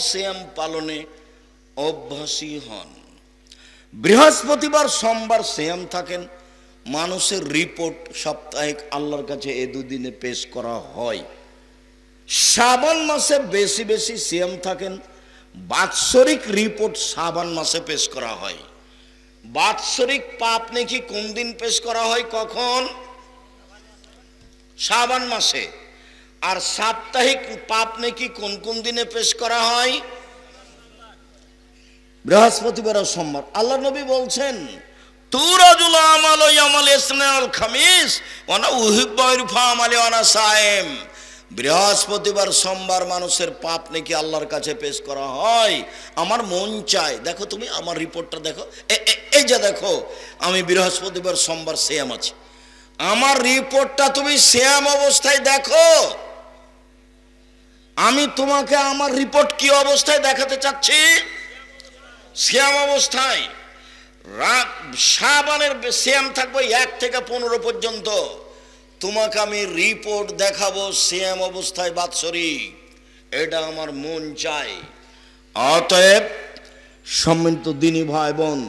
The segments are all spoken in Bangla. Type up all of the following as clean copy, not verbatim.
সিয়াম পালনে অভ্যাসী হন। বৃহস্পতিবার সোমবার সিয়াম থাকেন। মানুষের রিপোর্ট সাপ্তাহিক আল্লাহর কাছে এ দুদিনে পেশ করা হয়। শাবান মাসে বেশি বেশি সিয়াম থাকেন। বাৎসরিক রিপোর্ট শাবান মাসে পেশ করা হয়। বাৎসরিক পাপ নেকি কোন দিন পেশ করা হয়? কখন? শাবান মাসে। আর সাপ্তাহিক পাপ নেকি কোন কোন দিনে পেশ করা হয়? বৃহস্পতিবার ও সোমবার। আল্লাহ নবী বলছেন, তুরাজুল আমাল ইয়ামাল ইসনাল খামিস ওয়া না উহিব্বু ইরফা আমালি ওয়া না সায়েম। বৃহস্পতিবার সোমবার মানুষের পাপ নাকি আল্লাহর কাছে পেশ করা হয়। আমার মন চায়, দেখো তুমি আমার রিপোর্টটা দেখো, এই যে দেখো আমি বৃহস্পতিবার সোমবার সিয়াম আছি, আমার রিপোর্টটা তুমি সিয়াম অবস্থায় দেখো। আমি তোমাকে আমার রিপোর্ট কি অবস্থায় দেখাতে চাচ্ছি? সিয়াম অবস্থায়। শাবানের সিয়াম থাকবে 1 থেকে 15 পর্যন্ত। তোমাকে আমি রিপোর্ট দেখাবো সিয়াম অবস্থায় বাৎসরিক। এটা আমার মন চাই। অতএব সম্মানিত দিনী ভাই বোন,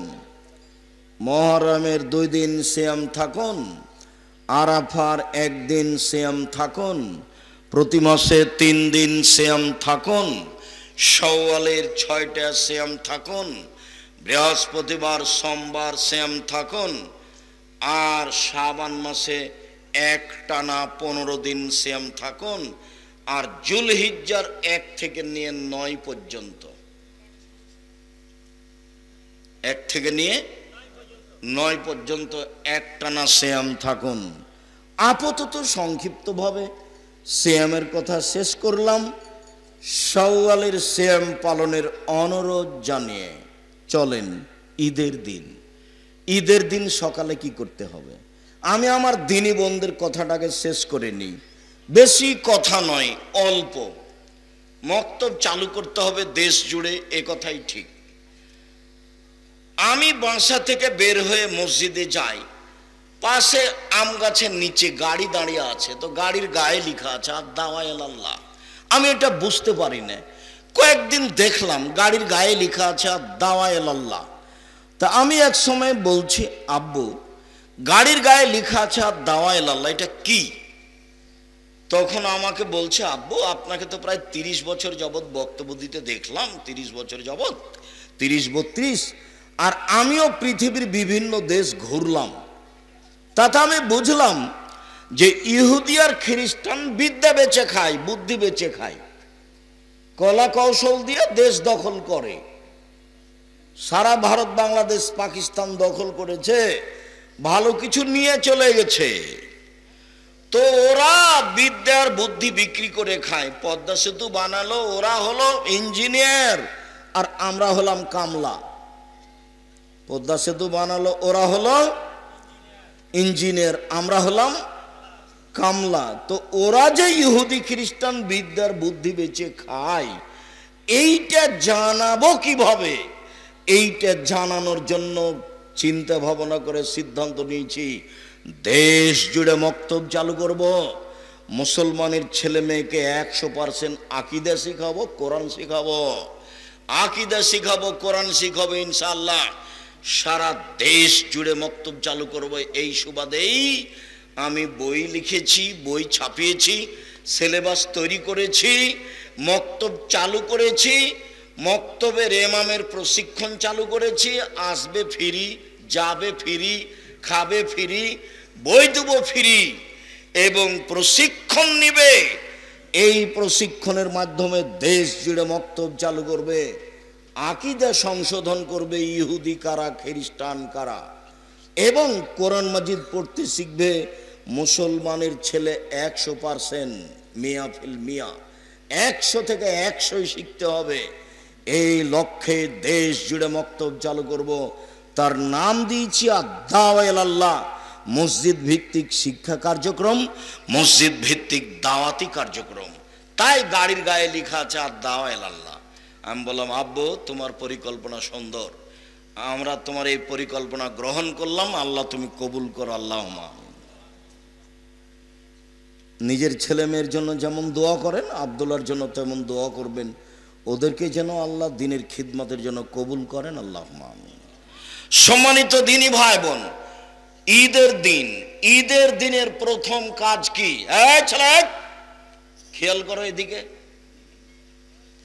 মুহররমের 2 দিন সিয়াম থাকুন, আরাফার 1 দিন সিয়াম থাকুন, প্রতি মাসে 3 দিন সিয়াম থাকুন, শাওয়ালের 6টা সিয়াম থাকুন, বৃহস্পতিবার সোমবার সিয়াম থাকুন, আর শাবান মাসে একটানা 15 দিন সিয়াম থাকুন, আর জুলহিজ্জার 1 থেকে নিয়ে 9 পর্যন্ত, 1 থেকে নিয়ে 9 পর্যন্ত একটানা সিয়াম থাকুন। আপাতত সংক্ষিপ্তভাবে সিয়ামের কথা শেষ করলাম। শাওয়ালের সিয়াম পালনের অনুরোধ জানিয়ে চলেন ঈদের দিন। ঈদের দিন সকালে কি করতে হবে? আমি আমার দিনী বন্ধুদের কথাটাকে শেষ করে নিই। বেশি কথা নয়, অল্প। মক্তব চালু করতে হবে দেশ জুড়ে, এ কথাই ঠিক। আমি বাসা থেকে বের হয়ে মসজিদে যাই, পাশে আম গাছের নিচে গাড়ি দাঁড়িয়ে আছে, তো গাড়ির গায়ে লেখা আছে আদ-দাওয়া ইলাল্লাহ। আমি এটা বুঝতে পারি না, কয়েকদিন দেখলাম গাড়ির গায়ে লেখা আছে আদ-দাওয়া ইলাল্লাহ। তা আমি এক সময় বলছি, আব্বু গাড়ির গায়ে লেখা আছে আদ-দাওয়া ইলাল্লাহ, এটা কি? তখন আমাকে বলছে, আব্বু আপনাকে তো প্রায় 30 বছর যাবৎ বক্তব্য দিতে দেখলাম, 30 বছর যাবৎ, 30-32, আর আমিও পৃথিবীর বিভিন্ন দেশ ঘুরলাম। তাতে আমি বুঝলাম যে ইহুদি আর খ্রিস্টান বিদ্যা বেচে খায়, বুদ্ধি বেচে খায়, কলা কৌশল দিয়ে দেশ দখল করে। সারা ভারত, বাংলাদেশ, পাকিস্তান দখল করেছে, ভালো কিছু নিয়ে চলে গেছে। তো ওরা বিদ্যার বুদ্ধি বিক্রি করে খায়। পদ্মা সেতু বানালো, ওরা হলো ইঞ্জিনিয়ার আর আমরা হলাম কামলা। পদ্মা সেতু বানালো, ওরা হলো ইঞ্জিনিয়ার, আমরা হলাম কামলা। তো ওরা যে ইহুদি খ্রিস্টান বিদ্যার বুদ্ধি বেচে খায়, এইটা জানাবো কিভাবে? এইটা জানানোর জন্য চিন্তা ভাবনা করে সিদ্ধান্ত নিয়েছি, দেশ জুড়ে মক্তব চালু করব। মুসলমানের ছেলে মেয়েকে 100% আকীদা শিখাবো, কোরআন শিখাবো। আকীদা শিখাবো, কোরআন শিখাবো, ইনশাআল্লাহ সারা দেশ জুড়ে মক্তব চালু করব। এই সুবাদেই আমি বই লিখেছি, বই ছাপিয়েছি, সিলেবাস তৈরি করেছি, মক্তব চালু করেছি, মক্তবের ইমামের প্রশিক্ষণ চালু করেছি। আসবে ফ্রি, যাবে ফ্রি, খাবে ফ্রি, বই দেবো ফ্রি, এবং প্রশিক্ষণ নিবে। এই প্রশিক্ষণের মাধ্যমে দেশ জুড়ে মক্তব চালু করবে, আকীদা সংশোধন করবে, ইহুদি কারা খ্রিস্টান কারা, এবং কোরআন মাজিদ পড়তে শিখবে মুসলমানের ছেলে 100%, মিয়া ফিল মিয়া, 100 থেকে 100 শিখতে হবে। এই লক্ষ্যে দেশ জুড়ে মক্তব চালু করব। তার নাম দিয়েছি আদ-দাওয়া ইলাল্লাহ, মসজিদ ভিত্তিক শিক্ষা কার্যক্রম, মসজিদ ভিত্তিক দাওয়াতি কার্যক্রম। তাই গাড়ির গায়ে লেখা আছে আদ-দাওয়া ইলাল্লাহ। আমি বললাম, আব্বু তোমার পরিকল্পনা সুন্দর, আমরা তোমার এই পরিকল্পনা গ্রহণ করলাম, আল্লাহ তুমি কবুল করো, আল্লাহুম্মা। নিজের ছেলে মেয়ের জন্য যেমন দোয়া করেন, আব্দুল্লাহর জন্য তেমন দোয়া করবেন। ওদেরকে যেন আল্লাহ দিনের খিদমতের জন্য কবুল করেন, আল্লাহুম্মা আমিন। সম্মানিত দিনী ভাই বোন, ঈদের দিনের প্রথম কাজ কি? ছেলে খেয়াল করো এদিকে।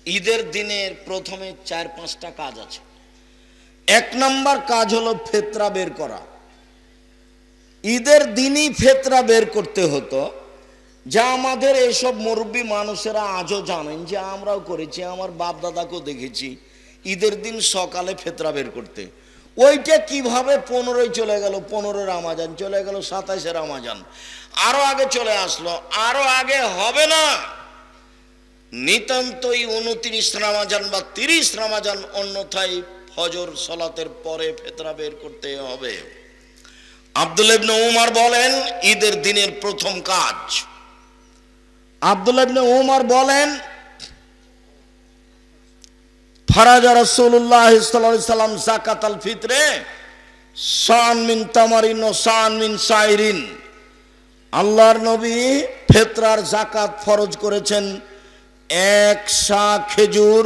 ঈদের দিনের প্রথমে 4-5টা কাজ আছে। 1 নম্বর কাজ হলো ফিতরা বের করা। ঈদের দিনই ফিতরা বের করতে হতো, যা আমাদের এইসব মুরব্বী মানুষেরা আজও জানেন, যে আমরাও করেছি, আমার বাপ দাদাকেও দেখেছি ঈদের দিন সকালে ফিতরা বের করতে। ওইটা কিভাবে 15 চলে গেল, 15 রমজান চলে গেল, 27 রমজান আরো আগে চলে আসলো, আরো আগে হবে না, নিতান্তই 29 রমজান বা 30 রমজান, অন্যথায় ফজর সালাতের পরে ফিতরা বের করতে হবে। আব্দুল্লাহ ইবনে উমর বলেন ঈদের দিনের প্রথম কাজ, আব্দুল্লাহ ইবনে উমর বলেন ফারাজা রাসূলুল্লাহ সাল্লাল্লাহু আলাইহি সাল্লাম যাকাতাল ফিতরে সান মিন তামারিন ও সান মিন সাইরিন। আল্লাহর নবী ফিতরার যাকাত ফরজ করেছেন 1 সা খেজুর,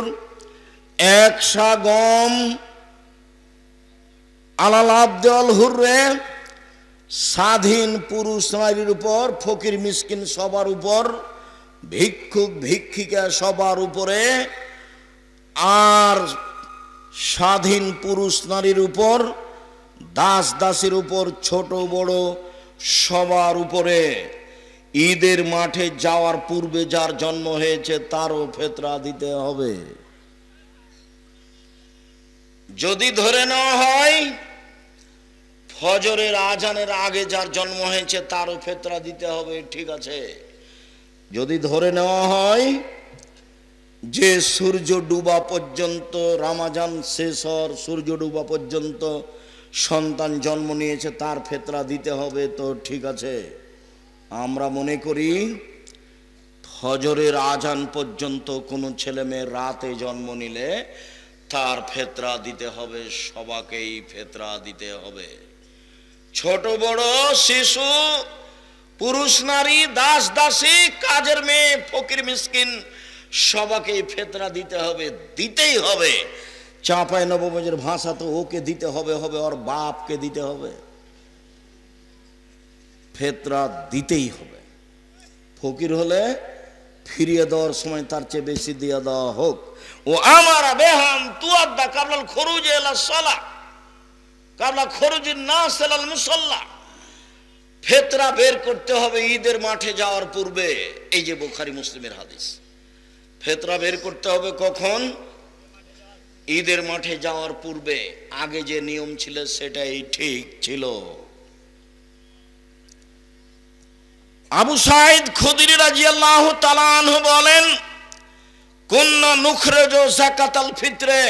1 সা গম, আলাল আব্দুল হুররে, স্বাধীন পুরুষ নারীর উপর, ফকির মিসকিন সবার উপর, ভিক্ষুক ভিক্ষিকা সবার উপরে, আর স্বাধীন পুরুষ নারীর উপর, দাস দাসীর উপর, ছোট বড় সবার উপরে। ঈদের মাঠে যাওয়ার পূর্বে যার জন্ম হয়েছে তারও ফিতরা দিতে হবে। যদি ধরে নেওয়া হয় ফজরের আজানের আগে যার জন্ম হয়েছে তারও ফিতরা দিতে হবে, ঠিক আছে। যদি ধরে নেওয়া হয় যে সূর্য ডুবা পর্যন্ত, রমজান শেষ হওয়ার সূর্য ডুবা পর্যন্ত সন্তান জন্ম নিয়েছে, তার ফিতরা দিতে হবে, তো ঠিক আছে। আমরা মনে করি ফজরের আজান পর্যন্ত কোনো ছেলে মেয়ে রাতে জন্ম নিলে তার ফিতরা দিতে হবে, সবাইকেই ফিতরা দিতে হবে। ছোট বড়, শিশু, পুরুষ নারী, দাস দাসী, কাজের মেয়ে, ফকির মিসকিন সবাইকেই ফিতরা দিতে হবে, দিতেই হবে। চাঁপায় নবগঞ্জের ভাষা তো ওকে দিতে হবে, ওর বাপকে দিতে হবে, ফিতরা দিতেই হবে। ফকির হলে ফিরিয়ে দেওয়ার সময় তার চেয়ে বেশি দিয়ে দেওয়া হোক। ও আমারা বেহাম তুয়াদ্দা কাবলাল খুরুজ ইলা সালাহ কাবলা খুরুজিন নাস ইলাল মুসাল্লা। ফিতরা বের করতে হবে ঈদের মাঠে যাওয়ার পূর্বে। এই যে বুখারী মুসলিমের হাদিস, ফিতরা বের করতে হবে কখন? ঈদের মাঠে যাওয়ার পূর্বে। আগে যে নিয়ম ছিল সেটাই ঠিক ছিল। আবু সাঈদ খুদরি রাদিয়াল্লাহু তাআলা আনহু বলেন কুন্না নুখরিজু যাকাতাল ফিতরে,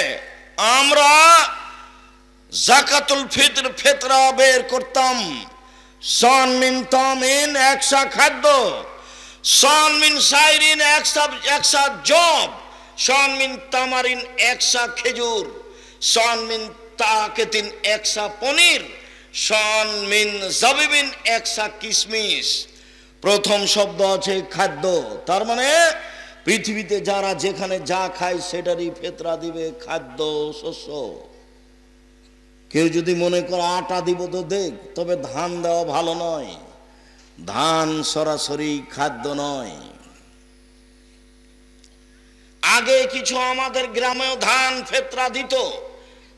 আমরা যাকাতুল ফিতর ফিতরা বের করতাম। সান মিন তামিন 1 সা খাদ্য, সান মিন সাইরিন 1 সা জব, সান মিন তামারিন 1 সা খেজুর, সান মিন তাকাতিন 1 সা পনির, সান মিন জাবিবিন 1 সা কিশমিশ। প্রথম শব্দ আছে খাদ্য, তার মানে পৃথিবীতে যারা যেখানে যা খায় সেটারই ফিতরা দিবে, খাদ্য শস্য। কেউ যদি মনে করে আটা দিব তো দেখ, তবে ধান দেওয়া ভালো নয়, ধান সরাসরি খাদ্য নয়। আগে কিছু আমাদের গ্রামেও ধান ফিতরা দিত,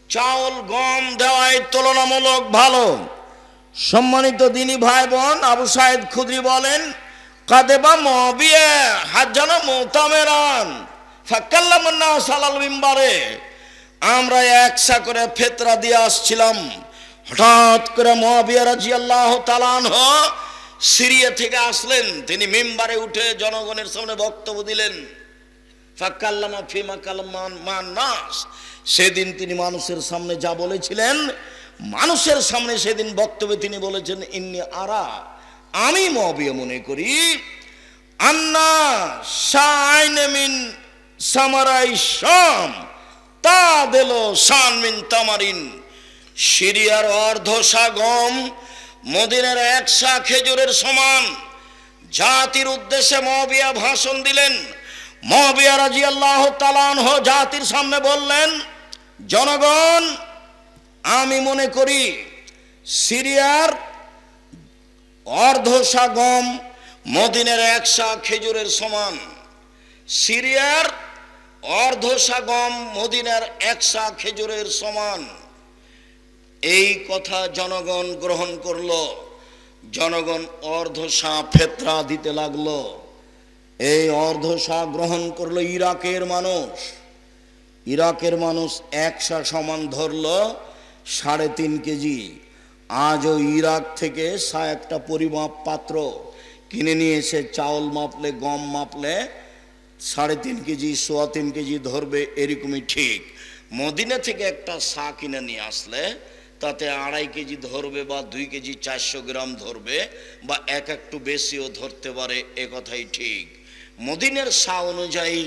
চাউল গম দেওয়াই তুলনামূলক ভালো। সম্মানিত দিনী ভাই বোন, আবু সাঈদ খুদরি বলেন কাদেবা মুআবিয়া হাজ্জানা মুতামিরান ফাকাল্লামান নাস আলাল মিম্বারে, আমরা 1 সা করে ফিতরা দিয়ে আসছিলাম। হঠাৎ করে মুআবিয়া রাদিয়াল্লাহু তাআলা আনহু সিরিয়া থেকে আসলেন, তিনি মিম্বারে উঠে জনগণের সামনে বক্তব্য দিলেন। ফাকাল্লামা ফিমা কালামান মান নাস, সেদিন তিনি মানুষের সামনে যা বলেছিলেন, মানুষের সামনে সেদিন বক্তব্যে তিনি বলেছেন ইন্নী আরা, আমি মুআবিয়া মনে করি, আন্না শাইন মিন সামারাই শাম তাদেলো শান মিন তামারিন, সিরিয়ার অর্ধশা গম মদিনার 1 সা খেজুরের সমান। জাতির উদ্দেশ্যে মুআবিয়া ভাষণ দিলেন, মুআবিয়া রাদিয়াল্লাহু তাআলা আনহু জাতির সামনে বললেন, জনগণ, আমি মনে করি সিরিয়ার অর্ধশা গম মদিনার 1 সা খেজুরের সমান। সিরিয়ার অর্ধশা গম মদিনার 1 সা খেজুরের সমান। এই কথা জনগণ গ্রহণ করলো। জনগণ অর্ধশা ফেতরা দিতে লাগলো। এই অর্ধশা গ্রহণ করলো ইরাকের মানুষ। ইরাকের মানুষ 1 সা সমান ধরলো 3.5 কেজি। আজও ইরাক থেকে একটা পরিমাপ পাত্র কিনে নিয়ে এসে চাউল মাপলে, গম মাপলে 3.5 কেজি, 3.25 কেজি ধরবে, এরকমই ঠিক। মদিনা থেকে একটা সা কিনে নিয়ে আসলে তাতে 2.5 কেজি ধরবে, বা 2 কেজি 400 গ্রাম ধরবে, বা একটু বেশিও ধরতে পারে, এ কথাই ঠিক। মদিনার সা অনুযায়ী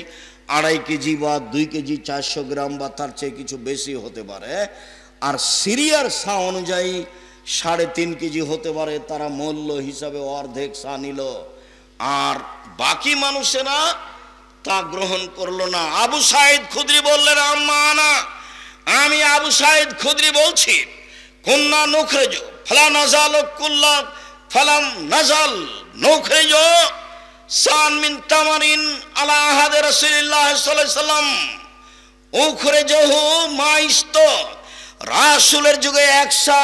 2.5 কেজি বা 2 কেজি 400 গ্রাম বা তার চেয়ে কিছু বেশি হতে পারে। আর সিরিয়ার সা অনুযায়ী 3.5 কেজি হতে পারে। তারা মূল্য হিসাবে অর্ধেক সা নিল, আর বাকি মানুষেরা তা গ্রহণ করলো না। আবু সাঈদ খুদরি বললেন, আম্মানা, আমি আবু সাঈদ খুদরি বলছি, কুন্না নুখরিজ ফালা নাজাল কুল্লা ফালাম নাজাল নুখরিজ সান মিন তামারিন আলা আহাদে রাসূলিল্লাহ সাল্লাল্লাহু আলাইহি সাল্লাম উখরিজহু মাইস্ত। রাসূলের যুগে 1 সা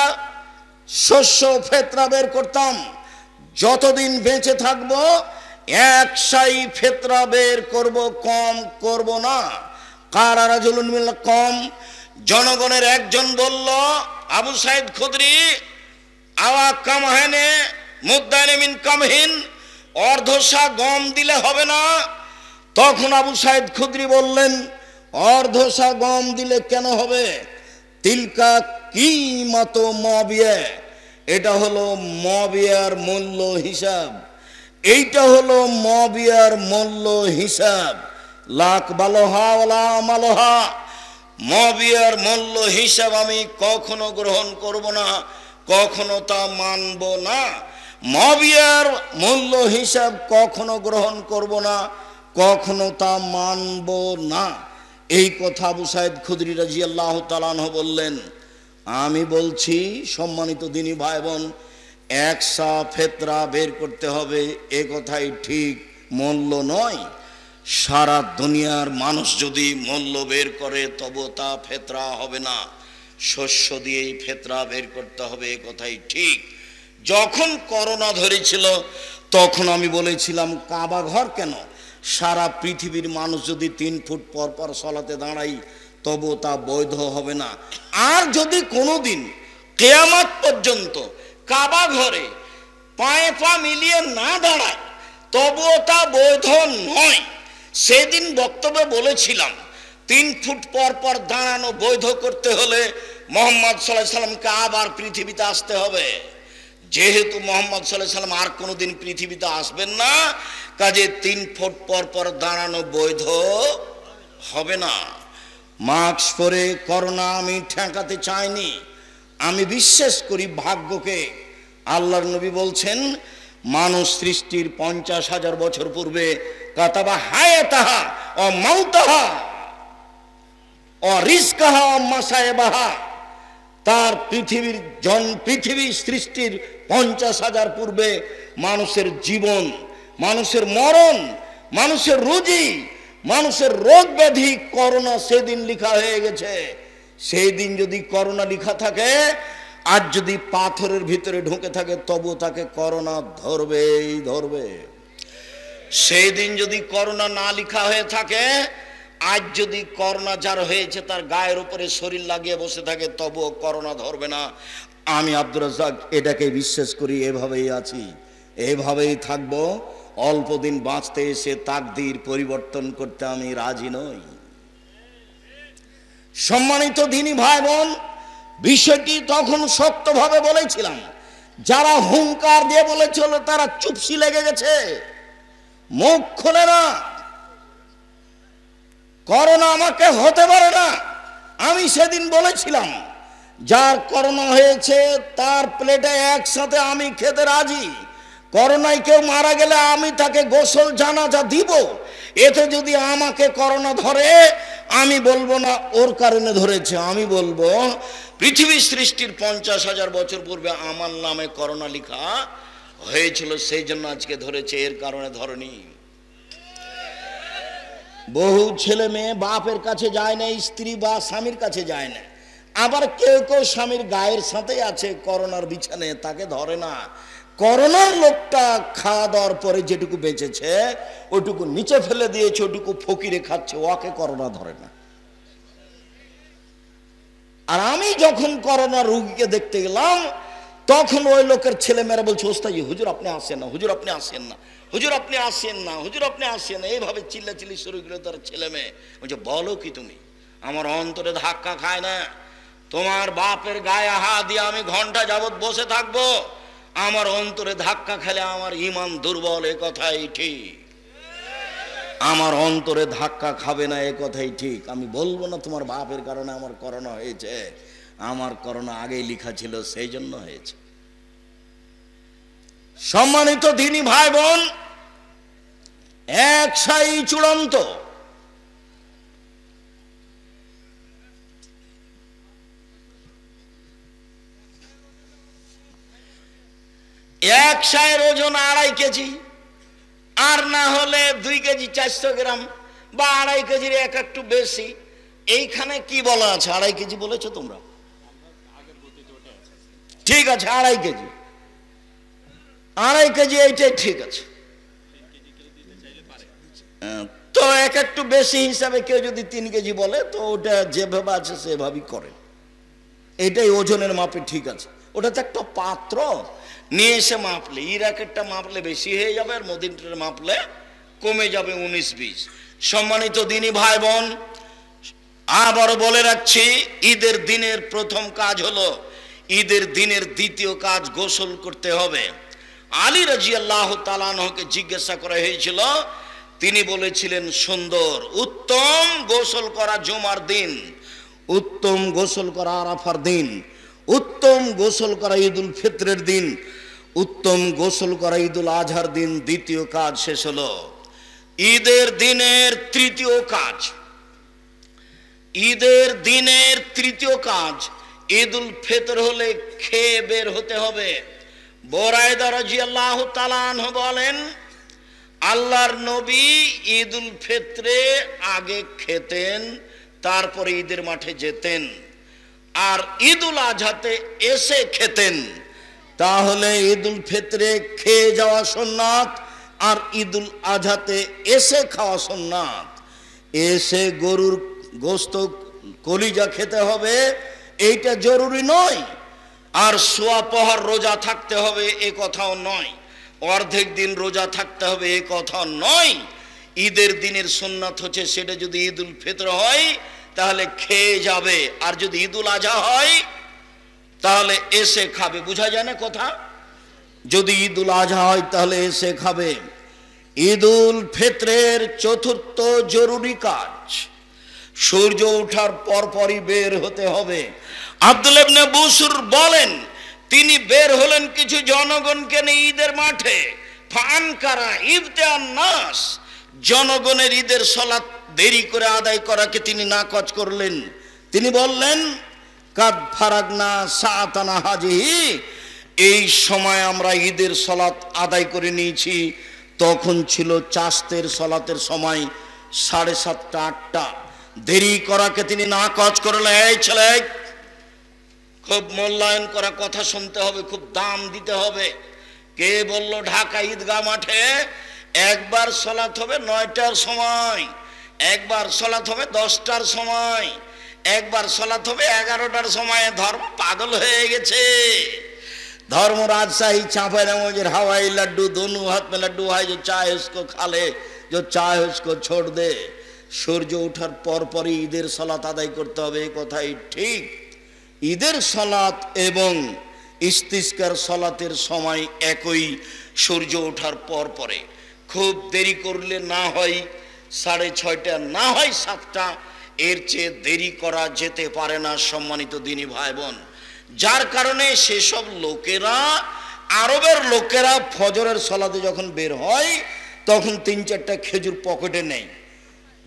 শস্য ফেতরা বের করতাম। যতদিন বেঁচে থাকবো 1 সাই ফেতরা বের করব, কম করব না। কারা রাজুলুন মিল কম। জনগণের একজন বলল, আবু সাঈদ খুদরি, আওয়া কামহানে মুদ্দানে মিন কামহিন, অর্ধশা গম দিলে হবে না? তখন আবু সাঈদ খুদরি বললেন, অর্ধশা গম দিলে কেন হবে? তিলকা কিমাত মুআবিয়া, এটা হলো মুআবিয়ার মূল্য হিসাব। এইটা হলো মুআবিয়ার মূল্য হিসাব। লাক বালোহা ওয়ালা মালোহা, মুআবিয়ার মূল্য হিসাব আমি কখনো গ্রহণ করব না, কখনো তা মানব না। মুআবিয়ার মূল্য হিসাব কখনো গ্রহণ করব না, কখনো তা মানব না। এই কথা আবু সাঈদ খুদরি রাদিয়াল্লাহু তাআলা আনহু বললেন। আমি বলছি, সম্মানিত দিনী ভাই বোন, 1 সা ফেতরা বের করতে হবে, এ কথাই ঠিক, মূল্য নয়। সারা দুনিয়ার মানুষ যদি মূল্য বের করে তবে তা ফেতরা হবে না। শস্য দিয়েই ফেতরা বের করতে হবে, এ কথাই ঠিক। যখন করোনা ধরেছিল তখন আমি বলেছিলাম, কাবা ঘর কেন, সারা পৃথিবীর মানুষ যদি 3 ফুট পর পর সলাতে দাঁড়াই তবু তা বৈধ হবে না। আর যদি কোনোদিন কিয়ামত পর্যন্ত কাবা ঘরে পায়ে পা মিলিয়ে না দাঁড়ায় তবুও তা বৈধ নয়। সেদিন বক্তব্যে বলেছিলাম, 3 ফুট পর পর দাঁড়ানো বৈধ করতে হলে মুহাম্মদ সাল্লাল্লাহু আলাইহি সাল্লামকে আবার পৃথিবীতে আসতে হবে। যেহেতু মুহাম্মদ সাল্লাল্লাহু আলাইহি সাল্লাম আর কোনোদিন পৃথিবীতে আসবেন না, কাজে 3 ফুট পর পর দাঁড়ানো বৈধ হবে না। মাস্ক পরে করোনা আমি ঠেকাতে চাইনি। আমি বিশ্বাস করি ভাগ্যকে। আল্লাহর নবী বলছেন, মানুষ সৃষ্টির 50,000 বছর পূর্বে কাতাবা হায়াতাহা ও মাউতাহা ও রিজকাহা ও মাসায়েবাহা, তার পৃথিবী সৃষ্টির 50,000 পূর্বে মানুষের জীবন, মানুষের মরণ, মানুষের রুজি, মানুষের রোগ ব্যাধি, করোনা সেদিন লেখা হয়ে গেছে। সেই দিন যদি করোনা লেখা থাকে, আজ যদি পাথরের ভিতরে ঢুকে থাকে তবু তাকে করোনা ধরবেই ধরবে। সেই দিন যদি করোনা না লেখা হয়ে থাকে, আজ যদি করোনা যার হয়েছে তার গায়ের উপরে শরীর লাগিয়ে বসে থাকে তবুও করোনা ধরবে না। আমি আব্দুর রাজ্জাক এটাকে বিশ্বাস করি, এভাবেই আছি, এভাবেই থাকবো। অল্প দিন বাঁচতে এসে তাকদীর পরিবর্তন করতে আমি রাজি নই। সম্মানিত দিনী ভাই বোন, বিষয়টি তখন শক্তভাবে বলেছিলাম। যারা হুঙ্কার দিয়ে বলেছিল তারা চুপসি লেগে গেছে, মুখ খোলে না। করোনা আমাকে হতে পারে না। আমি সেদিন বলেছিলাম, যার করোনা হয়েছে তার প্লেটে একসাথে আমি খেতে রাজি। করোনায় কেউ মারা গেলে আমি তাকে গোসল জানাজা দিব, এতে যদি আমাকে করোনা ধরে আমি বলবো না ওর কারণে ধরেছে, আমি বলবো পৃথিবী সৃষ্টির 50,000 বছর পূর্বে আমার নামে করোনা লেখা হয়েছিল, সেই জন্য আজকে ধরেছে, এর কারণে ধরেনি। বহু ছেলে মেয়ে বাপের কাছে যায় না, স্ত্রী বা স্বামীর কাছে যায় না, আবার কেউ কেউ স্বামীর গায়ের সাথে আছে করোনার বিছানে, তাকে ধরে না। করোনার লোকটা খাওয়া দাওয়ার পরে যেটুকু বেঁচেছে ওইটুকু নিচে ফেলে দিয়েছে, ওইটুকু ফকিরে খাচ্ছে, ওকে করোনা ধরে না। আর আমি যখন করোনা রোগীকে দেখতে গেলাম তখন ওই লোকের ছেলে মেয়েরা বলছে, ওস্তাজি হুজুর আপনি আসেন না, হুজুর আপনি আসেন না, হুজুর আপনি আসেন না, হুজুর আপনি আসেন না, এইভাবে চিল্লাচিল্লি শুরু করে তার ছেলে মেয়ে। বলছে বলো কি তুমি, আমার অন্তরে ধাক্কা খায় না, তোমার বাপের গায়ে হাত দিয়ে আমি ঘন্টা যাবত বসে থাকবো, আমার অন্তরে ধাক্কা খেলে আমার ঈমান দুর্বল, এ কথাই ঠিক। আমার অন্তরে ধাক্কা খাবে না, এ কথাই ঠিক। আমি বলবো না তোমার বাপের কারণে আমার করোনা হয়েছে, আমার করোনা আগেই লেখা ছিল, সেই জন্য হয়েছে। সম্মানিত দিনী ভাই বোন, একসাই চূড়ান্ত। এক শায়ের ওজন 2.5 কেজি, আর না হলে 2 কেজি 400 গ্রাম, বা 2.5 কেজির একটু বেশি। এইখানে কি বলা আছে? 2.5 কেজি বলেছো তোমরা? ঠিক আছে, 2.5 কেজি, 2.5 কেজি এইটাই ঠিক আছে। তো একটু বেশি হিসাবে কেউ যদি 3 কেজি বলে তো ওটা যেভাবে আছে সেভাবেই করে, এটাই ওজনের মাপে ঠিক আছে। ওটা তো একটা পাত্র নিয়ে এসে মাপলে, ইরাকেরটা মাপলে বেশি হয়ে যাবে, আর মদিনার মাপলে কমে যাবে 19-20। সম্মানিত দিনী ভাই বোন, আবারও বলে রাখছি, ঈদের দিনের প্রথম কাজ হলো, ঈদের দিনের দ্বিতীয় কাজ গোসল করতে হবে। আলী রাদিয়াল্লাহু তাআলা আনহুকে জিজ্ঞাসা করা হয়েছিল, তিনি বলেছিলেন সুন্দর, উত্তম গোসল করা জুমার দিন, উত্তম গোসল করা আরাফার দিন, উত্তম গোসল করা ঈদুল ফিতরের দিন, উত্তম গোসল করা ঈদুল আজহার দিন। দ্বিতীয় কাজ শেষ হলো। ঈদের দিনের তৃতীয় কাজ, ঈদের দিনের তৃতীয় কাজ, ঈদুল ফিতর হলে খেয়ে বের হতে হবে। বুরায়দা রাদিয়াল্লাহু তাআলা আনহু বলেন, আল্লাহর নবী ঈদুল ফিতরে আগে খেতেন, তারপরে ঈদের মাঠে যেতেন, আর ঈদুল আজহাতে এসে খেতেন। তাহলে ঈদুল ফিতরে খেয়ে যাওয়া সুন্নাত, আর ঈদুল আজহাতে এসে খাওয়া সুন্নাত। এসে গরুর গোশত কলিজা খেতে হবে, এইটা জরুরি নয়। আর সোয়া পহর রোজা থাকতে হবে এ কথাও নয়, অর্ধেক দিন রোজা থাকতে হবে এ কথা নয়। ঈদের দিনের সুন্নাত হচ্ছে, সেটা যদি ঈদুল ফিতর হয় তাহলে খেয়ে যাবে, আর যদি ঈদুল আজহা হয় তাহলে এসে খাবে। বোঝা যায় না কথা? যদি ঈদুল আজহা হয় তাহলে এসে খাবে। ঈদুল ফিতরের চতুর্থ জরুরি কাজ, সূর্য ওঠার পরপরই বের হতে হবে। আব্দুল্লাহ ইবনে বুসর বলেন, তিনি বের হলেন কিছু জনগণকে নিয়ে ঈদের মাঠে। ফানকারা ইবতান নাস, জনগণের ঈদের সালাত দেরি করে আদায় করাকে তিনি নাকচ করলেন। তিনি বললেন, কাদ ফারাগনা সাআতানা হাজিহি, এই সময় আমরা ঈদের সালাত আদায় করে নিয়েছি। তখন ছিল চাস্তের সালাতের সময় 7:30 8টা। দেরি করাকে তিনি নাকচ করলেন। এই ছেলে, খুব মূল্যায়ন করা কথা শুনতে হবে, খুব দাম দিতে হবে। কে বলল ঢাকা ঈদগাহ মাঠে একবার সালাত হবে 9টার সময়, একবার সালাত হবে 10টার সময়, একবার সালাত হবে 11টার সময়? ধর্ম পাগল হয়ে গেছে। धर्म राजशाही चापे नमोजर हवाई लड्डू दोनों हाथ में लड्डू है, जो चाहे उसको खा ले, जो चाहे उसको छोड़ दे। सूर्य उठार पर पर ईদের সালাত আদায় করতে হবে, এই কথাই ঠিক। ঈদের সালাত এবং ইস্তিসকার সালাতের সময় একই, সূর্য ওঠার পর পরে। খুব দেরি করলে না হয় 6:30, না হয় 7টা, এর চেয়ে দেরি করা যেতে পারে না। সম্মানিত দিনী ভাই বোন, যার কারণে সেসব লোকেরা আরবের লোকেরা ফজরের সালাতে যখন বের হয় তখন 3-4টা খেজুর পকেটে নেয়,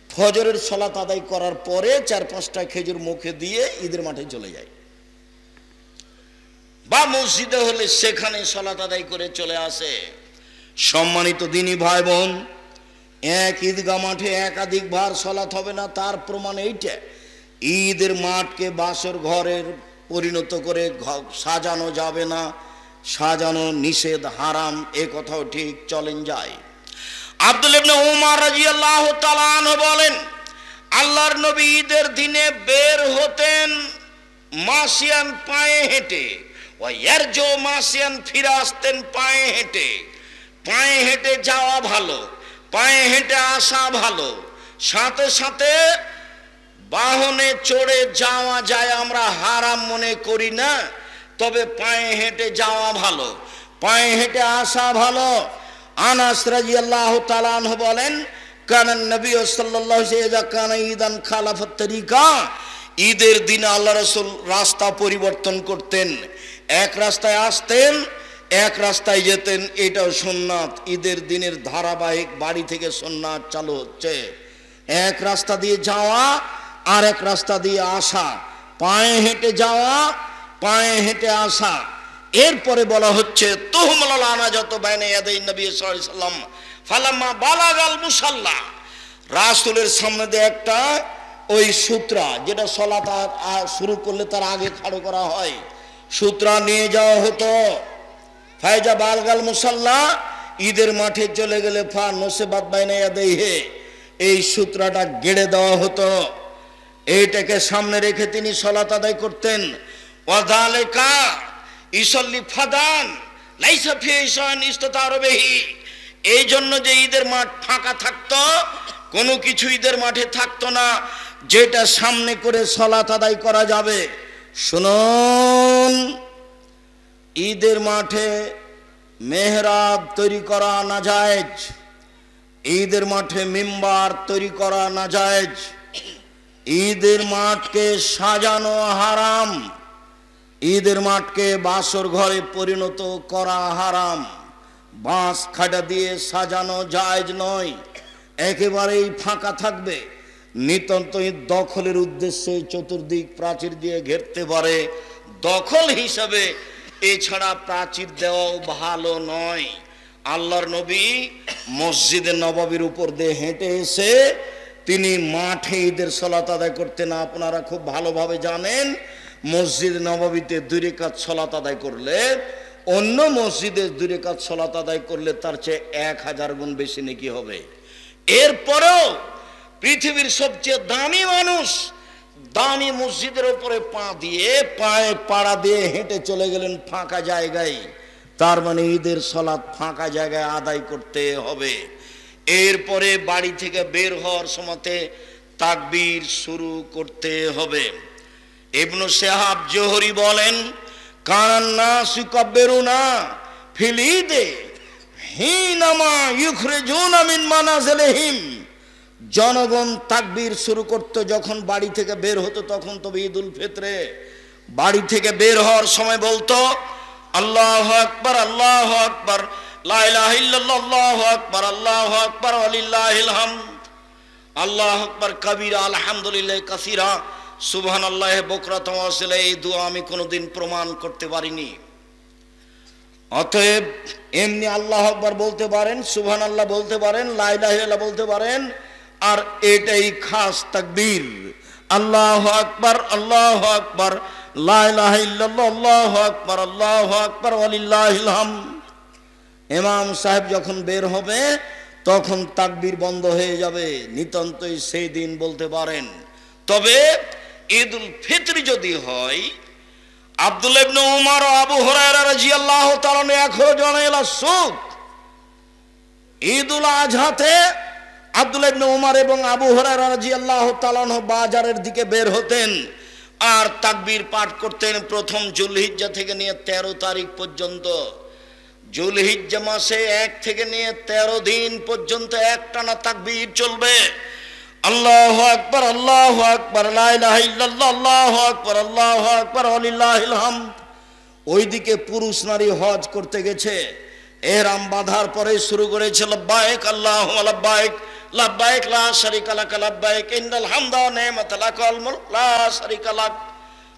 ফজরের সালাত আদায় করার পরে 4-5টা খেজুর মুখে দিয়ে ঈদের মাঠে চলে যায়, বা মসজিদে হলে সেখানে সালাত আদায় করে চলে আসে। সম্মানিত দিনী ভাই বোন, এক ঈদগাহ মাঠে একাধিকবার সালাত হবে না, তার প্রমাণ এইটা। ঈদের মাঠকে বাসর ঘরের পরিণত করে সাজানো যাবে না, সাজানো নিষেধ, হারাম, এ কথাও ঠিক, চলেন যায়। আব্দুল্লাহ ইবনে উমর রাদিয়াল্লাহু তাআলা আনহু বলেন, আল্লাহর নবী ঈদের দিনে বের হতেন মাসিয়ান, পায়ে হেঁটে, ওয়ারজু মাসিয়ান, ফিরে আসতেন পায়ে হেঁটে। পায়ে হেঁটে যাওয়া ভালো, পায়ে হেঁটে আসা ভালো, সাথে সাথে বাহনে চড়ে যাওয়া যায় আমরা হারাম মনে করি না, তবে পায়ে হেঁটে যাওয়া ভালো, পায়ে হেঁটে আসা ভালো। আনাস রাদিয়াল্লাহু তাআলা আনহু বলেন, কানান নবী সাল্লাল্লাহু আলাইহি ওয়া সাল্লাম কানা ঈদান খালাফাত তরিকা, ঈদের দিনে আল্লাহ রাসূল রাস্তা পরিবর্তন করতেন, এক রাস্তায় আসতেন, এক রাস্তায় যেতেন। এটাও সুন্নাত, ঈদের দিনের ধারাবাহিক বাড়ি থেকে সুন্নাত চালু হচ্ছে। এক রাস্তা দিয়ে যাওয়া আর এক রাস্তা দিয়ে আসা, পায়ে হেঁটে যাওয়া, পায়ে হেঁটে আসা। এরপরে বলা হচ্ছে তুহমাল আনাজাতু বাইনা ইয়াদাই নবী সাল্লাল্লাহু আলাইহি ওয়াসাল্লাম ফালাম্মা বালাগাল মুসাল্লা, রাসূলের সামনে দিয়ে একটা ওই সূত্রা, যেটা সালাত শুরু করলে তার আগে খাড়ো করা হয়, সূত্রা নিয়ে যাওয়া হতো। ফায়জা বালগাল মুসাল্লা, ঈদের মাঠে চলে গেলে ফা নসিবাত বাইনা ইয়াদাইহি, এই সূত্রাটা গেড়ে দেওয়া হতো। এইটাকে সামনে রেখে তিনি সালাত আদায় করতেন। ওয়াযালিকা ইসাল্লি ফাদান লাইসা ফি ইসান ইস্তাতারবিহি, এই জন্য যে ঈদের মাঠ ফাঁকা থাকতো, কোনো কিছু ঈদের মাঠে থাকতো না যেটা সামনে করে সালাত আদায় করা যাবে। শুনুন, ঈদের মাঠে মেহরাব তৈরি করা নাজায়েজ, ঈদের মাঠে মিম্বার তৈরি করা নাজায়েজ, ঈদের মাঠকে সাজানো হারাম, ঈদের মাঠকে বাসর ঘরে পরিণত করা হারাম, বাঁশ খাটা দিয়ে সাজানো জায়েজ নয়, একেবারেই ফাঁকা থাকবে। নিতান্তই দখলের উদ্দেশ্যে চতুর্দিক প্রাচীর দিয়ে ঘেরতে পারে, দখল হিসাবে, এছাড়া প্রাচীর দেওয়াও ভালো নয়। আল্লাহর নবী মসজিদে নববীর উপর দিয়ে হেঁটে এসে তিনি মাঠে ঈদের সালাত আদায় করতেন। আপনারা খুব ভালোভাবে জানেন, মসজিদ নববীতে 2 রাকাত সালাত আদায় করলে অন্য মসজিদে 2 রাকাত সালাত আদায় করলে তার চেয়ে 1000 গুণ বেশি নেকি হবে। এরপরেও পৃথিবীর সবচেয়ে দামি মানুষ দামি মসজিদের উপরে পা দিয়ে, পায়ে পাড়া দিয়ে হেঁটে চলে গেলেন ফাঁকা জায়গায়, তার মানে ঈদের সালাত ফাঁকা জায়গায় আদায় করতে হবে। এরপরে বাড়ি থেকে বের হওয়ার সময়তে তাকবীর শুরু করতে হবে। ইবনু শিহাব জোহরি বলেন, কানান নাসু কাব্বিরুনা ফিল ঈদে হিনামা ইখরিজুনা মিন মানাজিলিহিম, জনগণ তাকবীর শুরু করত যখন বাড়ি থেকে বের হতো, তখন তবে ঈদুল ফিতরে বাড়ি থেকে বের হওয়ার সময় বলতো আল্লাহু আকবার, আল্লাহু আকবার, লা ইলাহা ইল্লাল্লাহ, আল্লাহু আকবার, আল্লাহু আকবার, ওয়ালিল্লাহিল হামদ, আল্লাহু আকবার কাবীরা, আলহামদুলিল্লাহ কাসীরা, সুবহানাল্লাহ বুকরাতাও ওয়া আসীলা। এই দোয়া আমি কোনোদিন প্রমাণ করতে পারিনি। অতএব এমনি আল্লাহু আকবার বলতে পারেন, সুবহানাল্লাহ বলতে পারেন, লা ইলাহা ইল্লাল্লাহ বলতে পারেন, আর এটাই খাস তাকবীর, আল্লাহু আকবার, আল্লাহু আকবার, লা ইলাহা ইল্লাল্লাহ, আল্লাহু আকবার, আল্লাহু আকবার, ওয়ালিল্লাহিল হামদ। ইমাম সাহেব যখন বের হবে তখন তাকবীর বন্ধ হয়ে যাবে, নিতান্তই সেই দিন বলতে পারেন। তবে ঈদুল ফিতর যদি হয়, আব্দুল্লাহ ইবনে উমর ও আবু হুরায়রা রাদিয়াল্লাহু তাআলা আখরাজানা ইলা সুক, ঈদুল আজহাতে আব্দুল্লাহ ইবনে উমর এবং আবু হুরায়রা রাদিয়াল্লাহু তাআলা বাজারের দিকে বের হতেন আর তাকবীর পাঠ করতেন প্রথম জুলহিজ্জা থেকে নিয়ে 13 তারিখ পর্যন্ত। জুলহিজ্জা মাসে 1 থেকে নিয়ে 13 দিন পর্যন্ত একটানা তাকবীর চলবে। আল্লাহু আকবার, আল্লাহু আকবার, লা ইলাহা ইল্লাল্লাহ, আল্লাহু আকবার, আল্লাহু আকবার, ওয়ালিল্লাহিল হামদ। ওইদিকে পুরুষ নারী হজ করতে গেছে, এহরাম বাঁধার পরে শুরু করেছে লব্বাইক আল্লাহুম্মা লব্বাইক লব্বাইক লা শারীকা লাক লব্বাইক ইন্নাল হামদা ওয়া নি'মাতা লাক ওয়াল মুলক লা শারীকা লাক।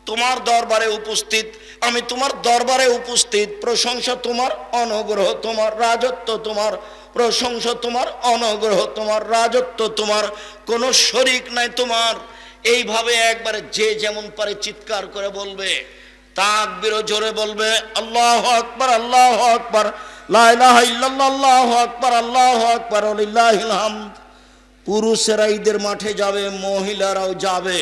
তোমার দরবারে উপস্থিত, আমি তোমার দরবারে উপস্থিত, প্রশংসা তোমার, অনুগ্রহ তোমার, রাজত্ব তোমার, প্রশংসা তোমার, অনুগ্রহ তোমার, রাজত্ব তোমার, কোনো শরীক নাই তোমার। এইভাবে একবারে যে যেমন পারে চিৎকার করে বলবে, তাকবীর জোরে বলবে, আল্লাহু আকবার আল্লাহু আকবার লা ইলাহা ইল্লাল্লাহ আল্লাহু আকবার আল্লাহু আকবার ওয়া লিল্লাহিল হামদ। পুরুষেরা ঈদের মাঠে যাবে, মহিলারাও যাবে।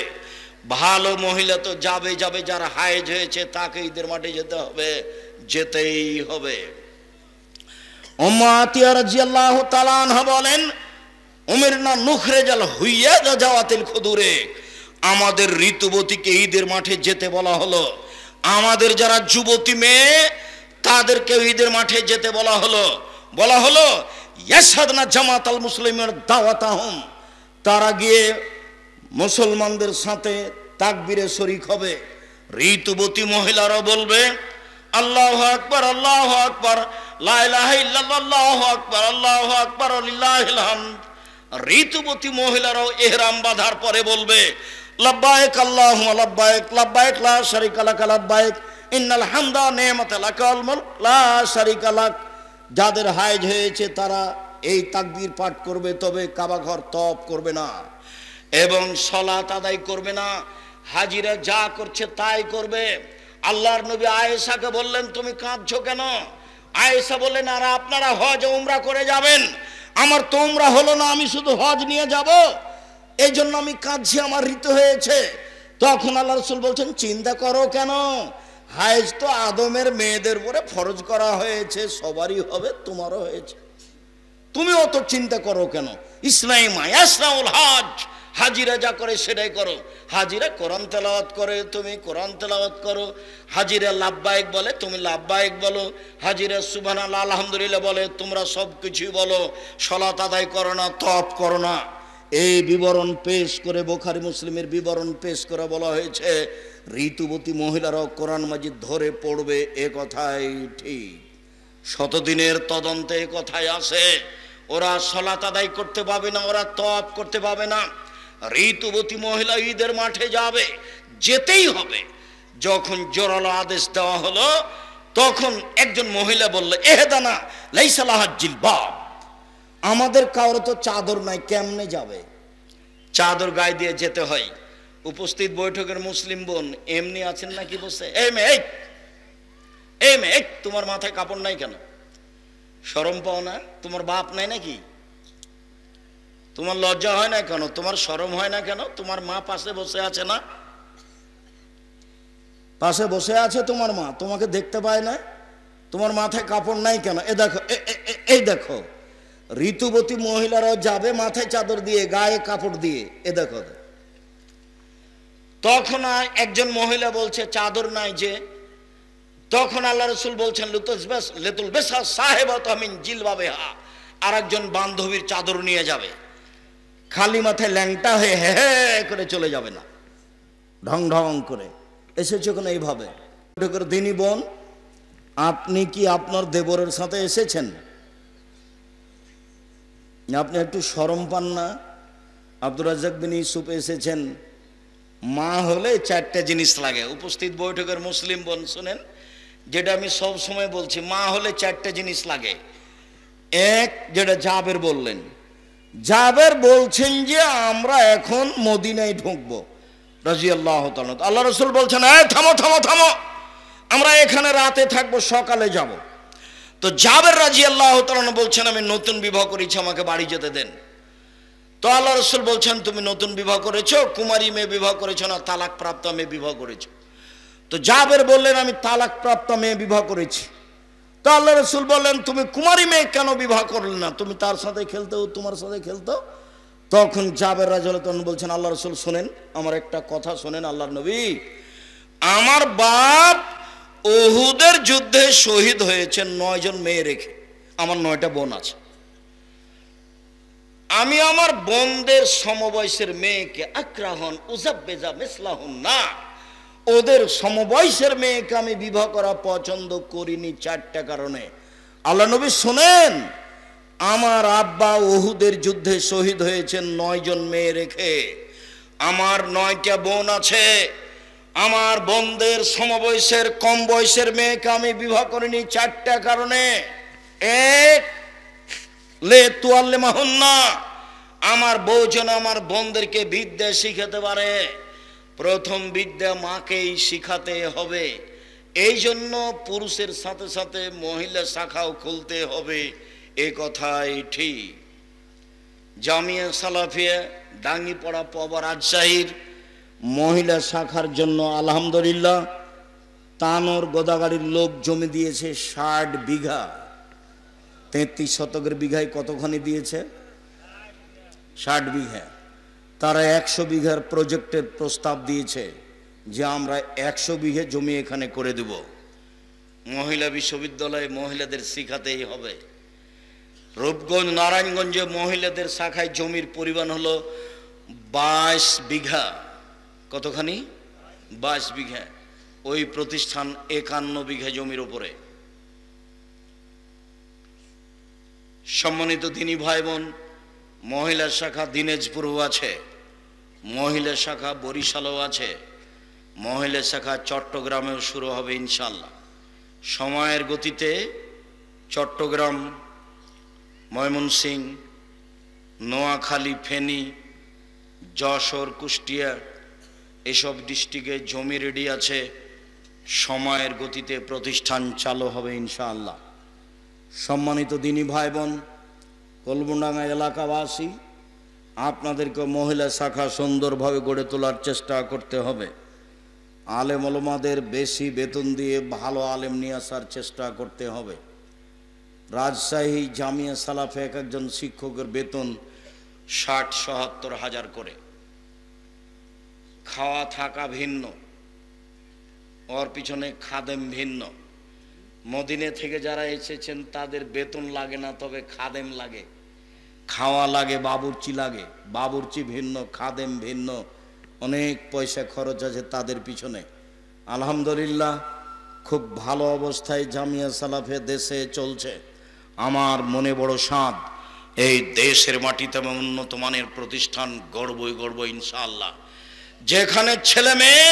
ভালো মহিলা তো যাবে যাবে, যারা হায়েজ হয়েছে তাকে ঈদের মাঠে যেতে হবে, যেতেই হবে। উম্মে আতিয়া রাদিয়াল্লাহু তাআলা আনহা বলেন, উমিরনা নুখরিজাল হুইয়াযা জাওয়াতিল খুদুরে, আমাদের ঋতুবতীকে ঈদের মাঠে যেতে বলা হলো। আমাদের যারা যুবতী মেয়ে তাদেরকে ঈদের মাঠে যেতে বলা হলো ইয়াশহাদনা জামাতাল মুসলিমিন দাওয়াতাহুম, তারা গিয়ে মুসলমানদের সাথে তাকবীরে শরীক হবে। ঋতুবতী মহিলারা বলবে আল্লাহু আকবার আল্লাহু আকবার লা ইলাহা ইল্লাল্লাহ আল্লাহু আকবার আল্লাহু আকবার ওয়া লিল্লাহিল হামদ। ঋতুবতী মহিলারাও ইহরাম বাঁধার পরে বলবে লব্বাইক আল্লাহুম্মা লব্বাইক লব্বাইক লা শারীকা লাক লব্বাইক ইন্নাল হামদা ওয়া নি'মাতা লাক ওয়াল মুলক লা শারীকা লাক। যাদের হায়েজ হয়েছে তারা এই তাকবীর পাঠ করবে, তবে কাবা ঘর তওয়াফ করবে না এবং সালাত আদায় করবে না। হাজিরা যা করছে তাই করবে। আল্লাহর নবী আয়েশাকে বললেন, তুমি কাঁদছো কেন? আয়েশা বললেন, আর আপনারা হজ উমরা করে যাবেন, আমার তো উমরা হলো না, আমি শুধু হজ নিয়ে যাব, এই জন্য আমি কাঁদছি, আমার ঋতু হয়েছে। তখন আল্লাহ রাসূল বলছেন, চিন্তা করো কেন, হায়েজ তো আদমের মেয়েদের উপরে ফরজ করা হয়েছে, সবারই হবে, তোমারও হয়েছে, তুমি অত চিন্তা করো কেন? ইসলামা ইয়াসনাউল হজ, হাজিরা যা করে সেটাই করো। হাজিরা কোরআন তেলাওয়াত করে, তুমি কোরআন তেলাওয়াত করো। হাজিরা লাব্বাইক বলে, তুমি লাব্বাইক বলো। হাজিরা সুবহানাল্লাহ আলহামদুলিল্লাহ বলে, তোমরা সব কিছুই বলো। সালাত আদায় করো না, তওয়াফ করো না। এই বিবরণ পেশ করে, বুখারী মুসলিমের বিবরণ পেশ করে বলা হয়েছে ঋতুবতী মহিলারাও কোরআন মাজিদ ধরে পড়বে। এ কথাই ঠিক, শতদিনের তদন্তে এ কথাই আছে। ওরা সালাত আদায় করতে পাবে না, ওরা তওয়াফ করতে পাবে না। ঋতুবতী মহিলা ঈদের মাঠে যাবে, যেতেই হবে। যখন জোরালো আদেশ দেওয়া হলো, তখন একজন মহিলা বলল, এহদানা লাইসা লাহা জিলবাব, আমাদের কারো তো চাদর নাই, কেমনে যাবে? চাদর গায়ে দিয়ে যেতে হয়। উপস্থিত বৈঠকের মুসলিম বোন এমনি আছেন নাকি বসে, এই মেয়ে তোমার মাথায় কাপড় নাই কেন? শরম পাও না? তোমার বাপ নাই নাকি? তোমার লজ্জা হয় না কেন? তোমার শরম হয় না কেন? তোমার মা পাশে বসে আছে না? পাশে বসে আছে তোমার মা, তোমাকে দেখতে পায় না? তোমার মাথায় কাপড় নাই কেন? এই দেখো ঋতুবতী মহিলারাও যাবে মাথায় চাদর দিয়ে, গায়ে কাপড় দিয়ে। এ দেখো। তখন একজন মহিলা বলছে চাদর নাই যে। তখন আল্লাহ রাসূল বলছেন লিতুল বেসা সাহেবাতা মিন জিলবাবিহা, আর একজন বান্ধবীর চাদর নিয়ে যাবে। খালি মাথায় ল্যাংটা হয়ে হে করে চলে যাবে না, ঢং ঢং করে। এসেছে কোনো এইভাবে? দিনী বোন, আপনি কি আপনার দেবরের সাথে এসেছেন? আপনি একটু শরম পান না? আব্দুর রাজ্জাক বিন ইউসুফ এসেছেন। মা হলে চারটা জিনিস লাগে। উপস্থিত বৈঠকের মুসলিম বোন শুনেন, যেটা আমি সব সময় বলছি, মা হলে চারটা জিনিস লাগে। এক, যেটা জাবের বললেন, জাবের বলছেন যে আমরা এখন মদিনায় ঢুকবো রাদিয়াল্লাহু তাআলা। আল্লাহ রাসূল বলছেন, এই থামো থামো থামো, আমরা এখানে রাতে থাকবো, সকালে যাব। তো জাবের রাদিয়াল্লাহু তাআলা বলছেন, আমি নতুন বিবাহ করেছি, আমাকে বাড়ি যেতে দেন। তো আল্লাহ রাসূল বলছেন, তুমি নতুন বিবাহ করেছো, কুমারী মেয়ে বিবাহ করেছো না তালাক প্রাপ্ত মেয়ে বিবাহ করেছো? তো জাবের বললেন, আমি তালাক প্রাপ্ত মেয়ে বিবাহ করেছি। তো আল্লাহ রাসূল বললেন, তুমি কুমারী মেয়ে কেন বিবাহ করলে না? তুমি তার সাথে খেলতো, তোমার সাথে খেলতো। তখন জাবের রাদিয়াল্লাহু আনহু বলছেন, আল্লাহ রাসূল শোনেন, আমার একটা কথা শোনেন আল্লাহর নবী, আমার বাপ উহুদের যুদ্ধে শহীদ হয়েছে 9 জন মেয়ে রেখে, আমার 9টা বোন আছে। আমি আমার বোনদের সমবয়সের মেয়েকে আক্রাহন উজাব্বেজা মিসলাহুন না, ওদের সমবয়সের মেয়েকে আমি বিবাহ করা পছন্দ করিনি 4টা কারণে। আল্লাহ নবী শোনেন, আমার আব্বা উহুদের যুদ্ধে শহীদ হয়েছেন 9 জন মেয়ে রেখে। আমার 9টা বোন আছে, আমার বোনদের সমবয়সের কম বয়সের মেয়েকে আমি বিবাহ করিনি 4টা কারণে। এক, লে তুয়াল্লে মাহুন্না, আমার বউ যেন আমার বোনদেরকে বিদ্যা শিখাতে পারে। প্রথম বিদ্যা মাকেই শিখাতে হবে, এই জন্য পুরুষের সাথে সাথে মহিলা শাখাও খুলতে হবে, এ কথাই ঠিক। জামিয়া সালাফিয়া ডাঙ্গিপাড়া পবা রাজশাহীর মহিলা শাখার জন্য আলহামদুলিল্লাহ তানোর গোদাগাড়ির লোক জমি দিয়েছে 60 বিঘা। 33 শতকের বিঘায় কতখানি দিয়েছে? 60 বিঘা। তারা 100 বিঘার প্রজেক্টের প্রস্তাব দিয়েছে যে আমরা 100 বিঘে জমি এখানে করে দেব। মহিলা বিশ্ববিদ্যালয়ে মহিলাদের শিখাতেই হবে। রূপগঞ্জ নারায়ণগঞ্জে মহিলাদের শাখায় জমির পরিমাণ হলো 22 বিঘা। কতখানি? 22 বিঘা। ওই প্রতিষ্ঠান 51 বিঘা জমির উপরে। সম্মানিত দিনী ভাই বোন, মহিলা শাখা দিনাজপুরেও আছে, মহিলা শাখা বরিশালেও আছে, মহিলা শাখা চট্টগ্রামেও শুরু হবে ইনশাআল্লাহ। সময়ের গতিতে চট্টগ্রাম, ময়মনসিংহ, নোয়াখালী, ফেনী, যশোর, কুষ্টিয়া এসব ডিস্ট্রিক্টে জমি রেডি আছে। সময়ের গতিতে প্রতিষ্ঠান চালু হবে ইনশাআল্লাহ। সম্মানিত দিনী ভাই বোন, কলমডাঙ্গা এলাকাবাসী, আপনাদেরকে মহিলা শাখা সুন্দরভাবে গড়ে তোলার চেষ্টা করতে হবে। আলেম ওলামাদের বেশি বেতন দিয়ে ভালো আলেম নিয়ে আসার চেষ্টা করতে হবে। রাজশাহী জামিয়া সালাফে এক একজন শিক্ষকের বেতন 60-৭০ হাজার করে। খাওয়া থাকা ভিন্ন, ওর পিছনে খাদেম ভিন্ন। মদিনে থেকে যারা এসেছেন তাদের বেতন লাগে না, তবে খাদেম লাগে, খাওয়া লাগে, বাবুর্চি লাগে। বাবুর্চি ভিন্ন, খাদেম ভিন্ন, অনেক পয়সা খরচ আছে তাদের পিছনে। আলহামদুলিল্লাহ খুব ভালো অবস্থায় জামিয়া সালাফে দেশে চলছে। আমার মনে বড় সাধ, এই দেশের মাটিতে আমি উন্নত মানের প্রতিষ্ঠান গড়বই ইনশাআল্লাহ। যেখানে ছেলে মেয়ে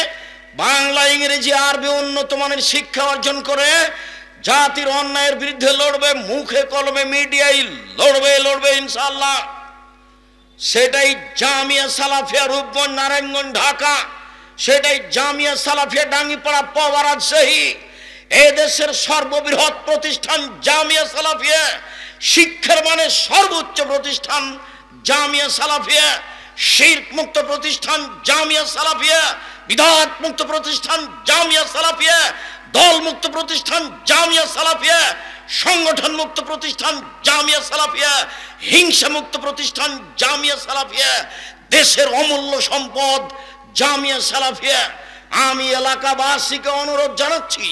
বাংলা, ইংরেজি, আরবি উন্নত মানের শিক্ষা অর্জন করে জাতির অন্যায়ের বিরুদ্ধে লড়বে, মুখে কলমে মিডিয়ায় লড়বে ইনশাআল্লাহ। সেটাই জামিয়া সালাফিয়া রূপগঞ্জ, নারায়ণগঞ্জ, ঢাকা, সেটাই জামিয়া সালাফিয়া ডাঙ্গিপাড়া পবা রাজশাহী। এই দেশের সর্ববৃহৎ প্রতিষ্ঠান জামিয়া সালাফিয়া, শিক্ষার মানে সর্বোচ্চ প্রতিষ্ঠান জামিয়া সালাফিয়া, শিরক মুক্ত প্রতিষ্ঠান জামিয়া সালাফিয়া, বিদআত মুক্ত প্রতিষ্ঠান জামিয়া সালাফিয়া, দল মুক্ত প্রতিষ্ঠান জামিয়া সালাফিয়া, সংগঠন মুক্ত প্রতিষ্ঠান জামিয়া সালাফিয়া, হিংসা মুক্ত প্রতিষ্ঠান জামিয়া সালাফিয়া, দেশের অমূল্য সম্পদ জামিয়া সালাফিয়া। আমি এলাকাবাসীকে অনুরোধ জানাচ্ছি,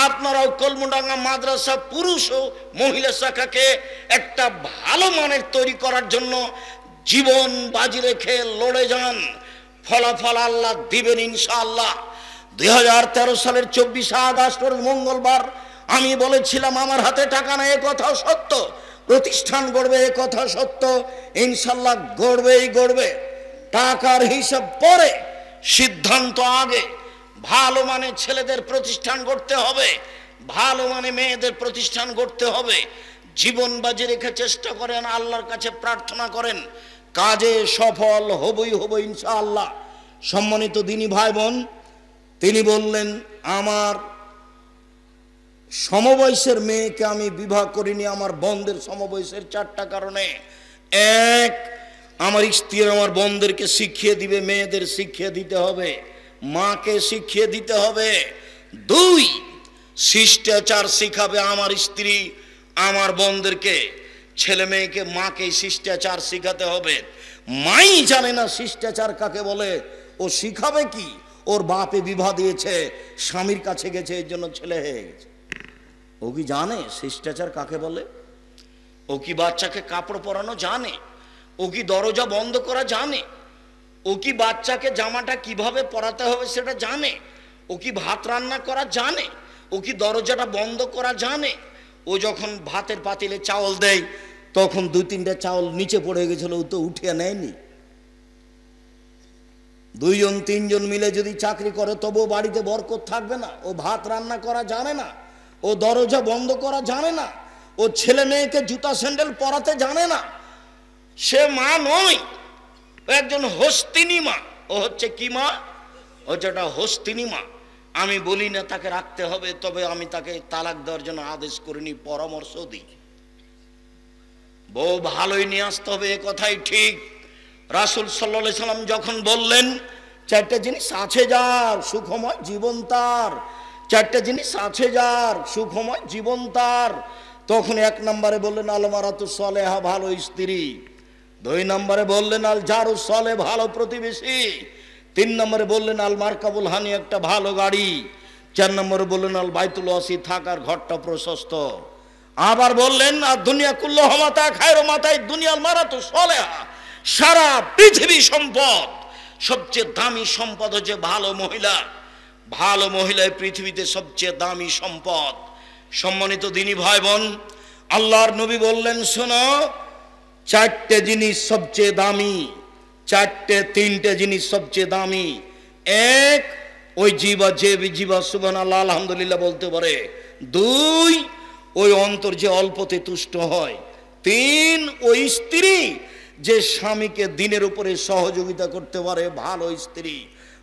আপনারাও কলমডাঙ্গা মাদ্রাসা পুরুষ ও মহিলা শাখাকে একটা ভালো মানের তৈরি করার জন্য জীবন বাজি রেখে লড়ে যান। ফলাফল আল্লাহ দিবেন ইনশাআল্লাহ। 2013 সালের 24 আগস্ট মঙ্গলবার আমি বলেছিলাম আমার হাতে টাকা নাই, এ কথা সত্য। প্রতিষ্ঠান গড়বে, এ কথা সত্য। ইনশাআল্লাহ গড়বে। টাকার হিসাব পরে, সিদ্ধান্ত আগে। ভালো মানে ছেলেদের প্রতিষ্ঠান গড়তে হবে, ভালো মানে মেয়েদের প্রতিষ্ঠান গড়তে হবে। জীবন বাজি রেখে চেষ্টা করেন, আল্লাহর কাছে প্রার্থনা করেন, কাজে সফল হবই ইনশাআল্লাহ। সম্মানিত দিনী ভাই বোন, তিনি বললেন আমার সমবয়সের মেয়েকে আমি বিবাহ করিনি আমার বোনদের সমবয়সের 4টা কারণে। এক, আমার স্ত্রী আমার বোনদেরকে শিখিয়ে দিবে, মেয়েদের শিখিয়ে দিতে হবে, মাকে শিখিয়ে দিতে হবে। 2, শিষ্টাচার শিখাবে আমার স্ত্রী আমার বোনদেরকে, ছেলে মেয়েকে মাকে শিষ্টাচার শিখাতে হবে। মাই জানে না শিষ্টাচার কাকে বলে, ও শিখাবে কি? ওর বাপে বিবাহ দিয়েছে, স্বামীর কাছে গেছে, এর জন্য ছেলে হয়ে গেছে। ও কি জানে শিষ্টাচার কাকে বলে? ও কি বাচ্চাকে কাপড় পরানো জানে? ও কি দরজা বন্ধ করা জানে? ও কি বাচ্চাকে জামাটা কিভাবে পরাতে হবে সেটা জানে? ও কি ভাত রান্না করা জানে? ও কি দরজাটা বন্ধ করা জানে? ও যখন ভাতের পাতিলে চাউল দেয় তখন 2-3টা চাউল নিচে পড়ে গেছিল, ও তো উঠিয়ে নেয়নি। 2-3জন মিলে যদি চাকরি করে তবুও বাড়িতে বরকত থাকবে না। ও ভাত রান্না করা জানে না, ও দরজা বন্ধ করা জানে না, ও ছেলে মেয়েকে জুতা স্যান্ডেল পরাতে জানে না। সে মা নয়, ও একজন হস্তিনী মা। ও হচ্ছে কি মা? ও যেটা হস্তিনী মা। আমি বলি না তাকে রাখতে হবে, তবে আমি তাকে তালাক দেওয়ার জন্য আদেশ করিনি, পরামর্শ দিই। বউ ভালোই নিয়ে আসতে হবে, এ কথাই ঠিক। রাসূল সাল্লাল্লাহু আলাইহি সাল্লাম যখন বললেন 4টা জিনিস আছে যার সুখময় জীবন তার, 4টা জিনিস আছে যার সুখময় জীবন তার, তখন 1 নম্বরে বললেন আল মারাতু সালেহা, ভালো স্ত্রী। 2 নম্বরে বললেন আল জারু সালেহ, ভালো প্রতিবেশী। 3 নম্বরে বললেন আল মারকাবুল হানি, একটা ভালো গাড়ি। 4 নম্বরে বললেন আল বাইতুল ওয়াসি, থাকার ঘরটা প্রশস্ত। আবার বললেন আর দুনিয়া কুল্লুহা মাতা খায়রু মাতাই দুনিয়াল মারাতু সালেহা, সারা পৃথিবী সম্পদ, সবচেয়ে দামি সম্পদ হচ্ছে ভালো মহিলা। ভালো মহিলাই পৃথিবীতে সবচেয়ে দামি সম্পদ। সম্মানিত দিনী ভাই বোন, আল্লাহর নবী বললেন শোনো, 4টে জিনিস সবচেয়ে দামি, 3টে জিনিস সবচেয়ে দামি। 1, ওই জিবা, যে জিবা সুবহানাল্লাহ আলহামদুলিল্লাহ বলতে পারে। 2, ওই অন্তর যে অল্পতে তুষ্ট হয়। 3, ওই স্ত্রী যে স্বামীকে দিনের উপরে সহযোগিতা করতে পারে, ভালো স্ত্রী।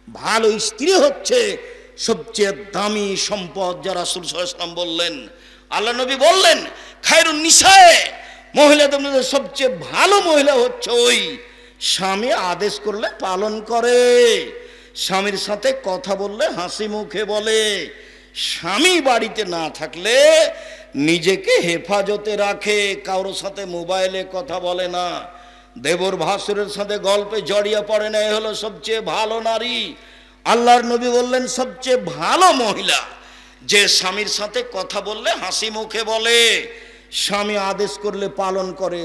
ভালো স্ত্রী হচ্ছে সবচেয়ে দামি সম্পদ, যা রাসূল সাল্লাল্লাহু আলাইহি ওয়াসাল্লাম বললেন। আল্লাহ নবী বললেন খায়রুন নিসায়ে, মহিলাদের মধ্যে সবচেয়ে ভালো মহিলা হচ্ছে ওই স্বামী আদেশ করলে পালন করে, স্বামীর সাথে কথা বললে হাসি মুখে বলে, স্বামী বাড়িতে না থাকলে নিজেকে হেফাজতে রাখে, কারোর সাথে মোবাইলে কথা বলে না, দেবর ভাসুরের সাথে গল্পে জড়িয়ে পড়ে না। এ হলো সবচেয়ে ভালো নারী। আল্লাহর নবী বললেন সবচেয়ে ভালো মহিলা যে স্বামীর সাথে কথা বললে হাসি মুখে বলে, স্বামী আদেশ করলে পালন করে।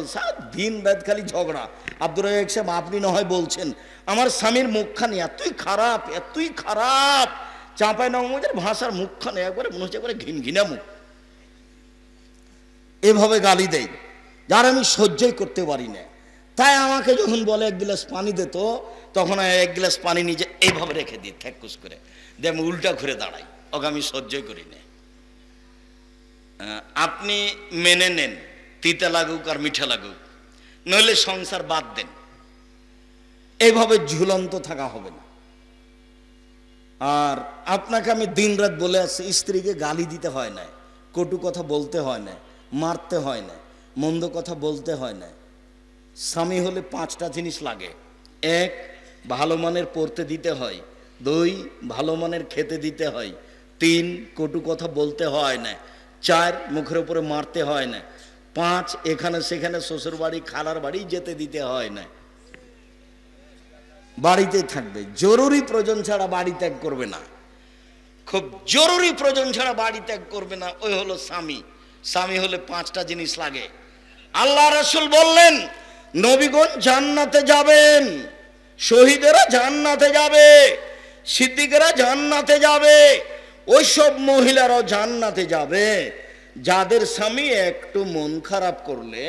দিন রাত খালি ঝগড়া। আব্দুর রাজ্জাক সাহেব, আপনি না হয় বলছেন আমার স্বামীর মুখখানি এতই খারাপ, এতই খারাপ, চাঁপাইনবাবগঞ্জের ভাষার মুখখানি একবারে মনে হচ্ছে একবারে ঘিনঘিনা মুখ। এভাবে গালি দেয় যার আমি সহ্যই করতে পারি না। তাই আমাকে যখন বলে 1 গ্লাস পানি দে, তো তখন 1 গ্লাস পানি নিজে এইভাবে রেখে দিই ঠেকুস করে, দিয়ে আমি উল্টা ঘুরে দাঁড়াই, ওকে আমি সহ্যই করি না। আপনি মেনে নেন, তিতা লাগুক আর মিঠা লাগুক, নইলে সংসার বাদ দেন। এইভাবে ঝুলন্ত থাকা হবে না। আর আপনাকে আমি দিন রাত বলে আসছি, স্ত্রীকে গালি দিতে হয় না, কটু কথা বলতে হয় না, মারতে হয় না, মন্দ কথা বলতে হয় না। স্বামী হলে 5টা জিনিস লাগে। 1, ভালো মানের পড়তে দিতে হয়। 2, ভালো মানের খেতে দিতে হয়। 3, কটু কথা বলতে হয় না। 4, মুখের উপরে মারতে হয় না। 5, এখানে সেখানে শ্বশুর বাড়ি খালার বাড়ি যেতে দিতে হয় না। বাড়িতেই থাকবে, জরুরি প্রয়োজন ছাড়া বাড়ি ত্যাগ করবে না। খুব জরুরি প্রয়োজন ছাড়া বাড়ি ত্যাগ করবে না। ওই হলো স্বামী। স্বামী হলে 5টা জিনিস লাগে। আল্লাহ রাসূল বললেন নবীগণ জান্নাতে যাবেন, শহীদেরা জান্নাতে যাবে, সিদ্দিকেরা জান্নাতে যাবে, ওইসব মহিলারাও জান্নাতে যাবে যাদের স্বামী একটু মন খারাপ করলে,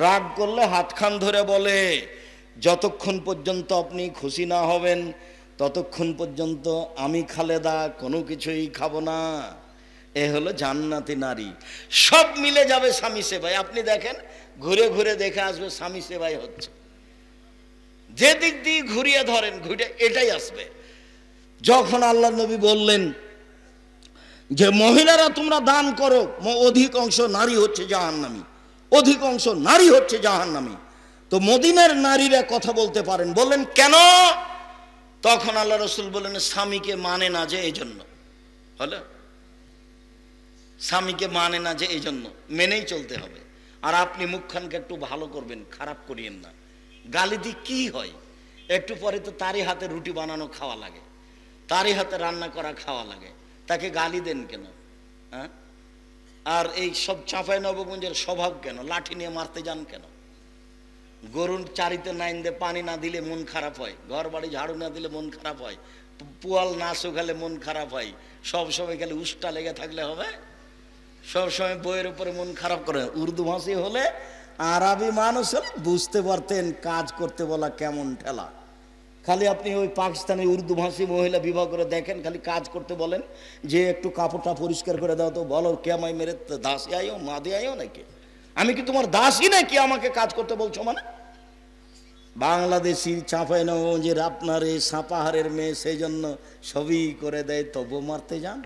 রাগ করলে হাতখান ধরে বলে যতক্ষণ পর্যন্ত আপনি খুশি না হবেন ততক্ষণ পর্যন্ত আমি খালেদা কোনো কিছুই খাবো না। এ হলো জান্নাতি নারী। সব মিলে যাবে স্বামী সেবায়। আপনি দেখেন, ঘুরে ঘুরে দেখে আসবে স্বামী সেবাই হচ্ছে। যে দিক দিয়ে ঘুরিয়ে ধরেন ঘুরে এটাই আসবে। যখন আল্লাহ নবী বললেন যে মহিলারা তোমরা দান করো, অধিকাংশ নারী হচ্ছে জাহান্নামী, অধিকাংশ নারী হচ্ছে জাহান্নামী, তো মদিনার নারীরা কথা বলতে পারেন। বললেন কেন? তখন আল্লাহ রাসূল বললেন স্বামীকে মানে না যে এই জন্য। হলো স্বামীকে মানে না যে এই জন্য, মেনেই চলতে হবে। আর আপনি মুখখানকে একটু ভালো করবেন, খারাপ করিয়েন না। গালি দিয়ে কি হয়? একটু পরে তো তারই হাতে রুটি বানানো খাওয়া লাগে, তারই হাতে রান্না করা খাওয়া লাগে, তাকে গালি দেন কেন? হ্যাঁ? আর এই সব চাঁপাইনবাবগঞ্জের স্বভাব কেন? লাঠি নিয়ে মারতে যান কেন? গরুর চারিতে নাইন দিয়ে পানি না দিলে মন খারাপ হয়, ঘর বাড়ি ঝাড়ু না দিলে মন খারাপ হয়, পুয়াল না শুকালে মন খারাপ হয়, সব সময় খালি উষ্টা লেগে থাকলে হবে? সব সময় বইয়ের উপরে মন খারাপ করে। উর্দু ভাষী হলে, আরবি মানুষ হলে বুঝতে পারতেন কাজ করতে বলা কেমন ঠেলা। খালি আপনি ওই পাকিস্তানি উর্দু ভাষী মহিলা বিবাহ করে দেখেন, খালি কাজ করতে বলেন যে একটু কাপড়টা পরিষ্কার করে দাও, তো বলো কে আমায় মেরে দাসী আইও মাদে আইও নাকি? আমি কি তোমার দাসী নাকি আমাকে কাজ করতে বলছো? মানে বাংলাদেশি চাঁপাইনবাবগঞ্জের আপনার এই সাপাহারের মেয়ে সেই জন্য সবই করে দেয়, তবু মারতে যান।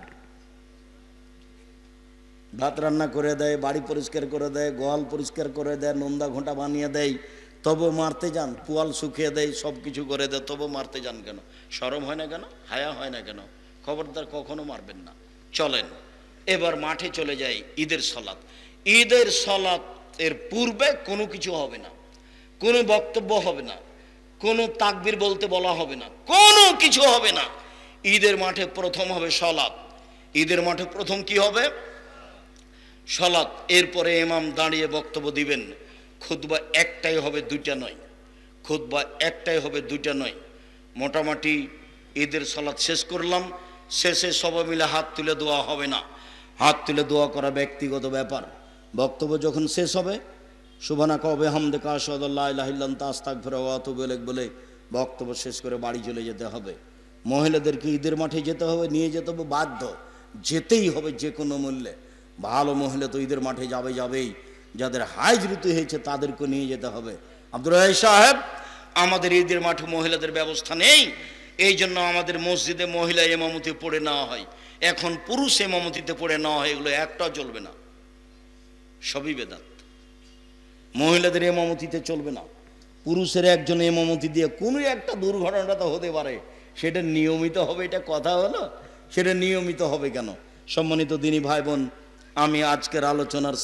ভাত রান্না করে দেয়, বাড়ি পরিষ্কার করে দেয়, গোয়াল পরিষ্কার করে দেয়, নোন্দা ঘোঁটা বানিয়ে দেয়, তবু মারতে যান। পুয়াল শুকিয়ে দেয়, সব কিছু করে দেয়, তবু মারতে যান কেন? শরম হয় না কেন? হায়া হয় না কেন? খবরদার কখনো মারবেন না। চলেন এবার মাঠে চলে যাই। ঈদের সলাত। ঈদের সলাত এর পূর্বে কোনো কিছু হবে না, কোনো বক্তব্য হবে না, কোনো তাকবীর বলতে বলা হবে না, কোনো কিছু হবে না। ঈদের মাঠে প্রথম হবে সলাত। ঈদের মাঠে প্রথম কি হবে? সলাত। এরপরে ইমাম দাঁড়িয়ে বক্তব্য দিবেন। খুতবা একটাই হবে, দুইটা নয়। খুতবা একটাই হবে, দুইটা নয়। মোটামুটি ঈদের সলাত শেষ করলাম। শেষে সবাই মিলে হাত তুলে দোয়া হবে না। হাত তুলে দোয়া করা ব্যক্তিগত ব্যাপার। বক্তব্য যখন শেষ হবে, সুবহানাকা ওয়া বিহামদিকা আশহাদু আল্লা ইলাহা ইল্লা আনতা আস্তাগফিরুকা ওয়া আতুবু ইলাইক বলে বক্তব্য শেষ করে বাড়ি চলে যেতে হবে। মহিলাদেরকে ঈদের মাঠে যেতে হবে, নিয়ে যেতে হবে, বাধ্য যেতেই হবে যে কোনো মূল্যে। ভালো মহিলা তো ঈদের মাঠে যাবেই। যাদের হাইজ ঋতু হয়েছে তাদেরকে নিয়ে যেতে হবে। আব্দুর রাহিম সাহেব, আমাদের ঈদের মাঠে মহিলাদের ব্যবস্থা নেই, এই জন্য আমাদের মসজিদে মহিলা ইমামতি পড়ে নেওয়া হয়। এখন পুরুষ ইমামতিতে পড়ে নেওয়া হয়, এগুলো একটাও চলবে না, সবই বেদাত। মহিলাদের ইমামতিতে চলবে না। পুরুষের একজন ইমামতি দিয়ে কোনো একটা দুর্ঘটনা তো হতে পারে, সেটা নিয়মিত হবে, এটা কথা হলো? সেটা নিয়মিত হবে কেন? সম্মানিত দিনী ভাই বোন, আমি আজকের আলোচনার